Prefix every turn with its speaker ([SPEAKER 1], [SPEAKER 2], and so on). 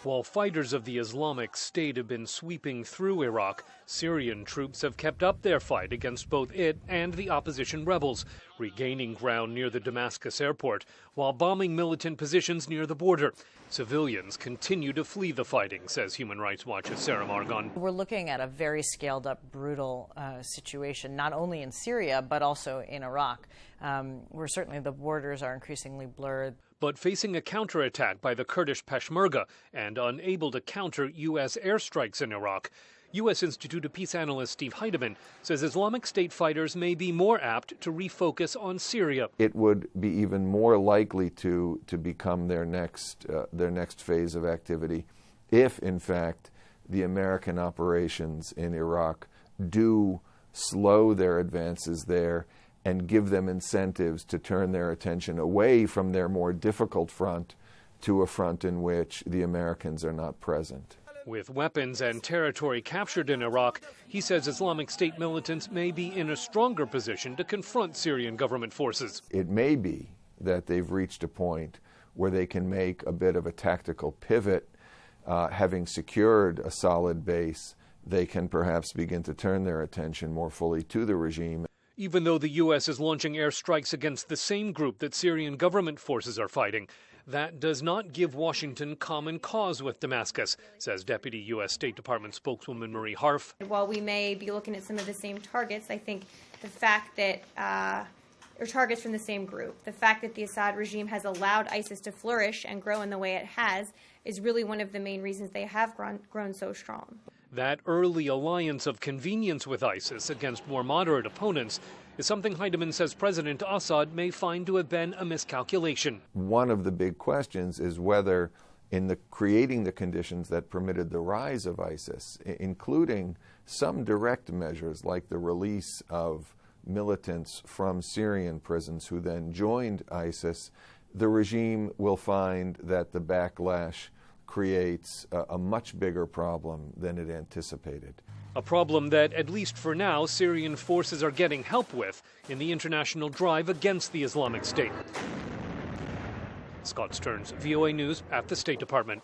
[SPEAKER 1] While fighters of the Islamic State have been sweeping through Iraq, Syrian troops have kept up their fight against both it and the opposition rebels, regaining ground near the Damascus airport while bombing militant positions near the border. Civilians continue to flee the fighting, says Human Rights Watch's Sarah Margon.
[SPEAKER 2] We're looking at a very scaled-up, brutal situation, not only in Syria, but also in Iraq, where certainly the borders are increasingly blurred.
[SPEAKER 1] But facing a counterattack by the Kurdish Peshmerga and unable to counter U.S. airstrikes in Iraq, U.S. Institute of Peace analyst Steve Heidemann says Islamic State fighters may be more apt to refocus on Syria.
[SPEAKER 3] It would be even more likely to become their next phase of activity if, in fact, the American operations in Iraq do slow their advances there and give them incentives to turn their attention away from their more difficult front to a front in which the Americans are not present.
[SPEAKER 1] With weapons and territory captured in Iraq, he says Islamic State militants may be in a stronger position to confront Syrian government forces.
[SPEAKER 3] It may be that they've reached a point where they can make a bit of a tactical pivot. Having secured a solid base, they can perhaps begin to turn their attention more fully to the regime.
[SPEAKER 1] Even though the U.S. is launching airstrikes against the same group that Syrian government forces are fighting, that does not give Washington common cause with Damascus, says Deputy U.S. State Department spokeswoman Marie Harf.
[SPEAKER 4] While we may be looking at some of the same targets, I think the fact that, or targets from the same group, the fact that the Assad regime has allowed ISIS to flourish and grow in the way it has is really one of the main reasons they have grown so strong.
[SPEAKER 1] That early alliance of convenience with ISIS against more moderate opponents is something Heidemann says President Assad may find to have been a miscalculation.
[SPEAKER 3] One of the big questions is whether, in creating the conditions that permitted the rise of ISIS, including some direct measures like the release of militants from Syrian prisons who then joined ISIS, the regime will find that the backlash creates a much bigger problem than it anticipated.
[SPEAKER 1] A problem that, at least for now, Syrian forces are getting help with in the international drive against the Islamic State. Scott Stearns, VOA News at the State Department.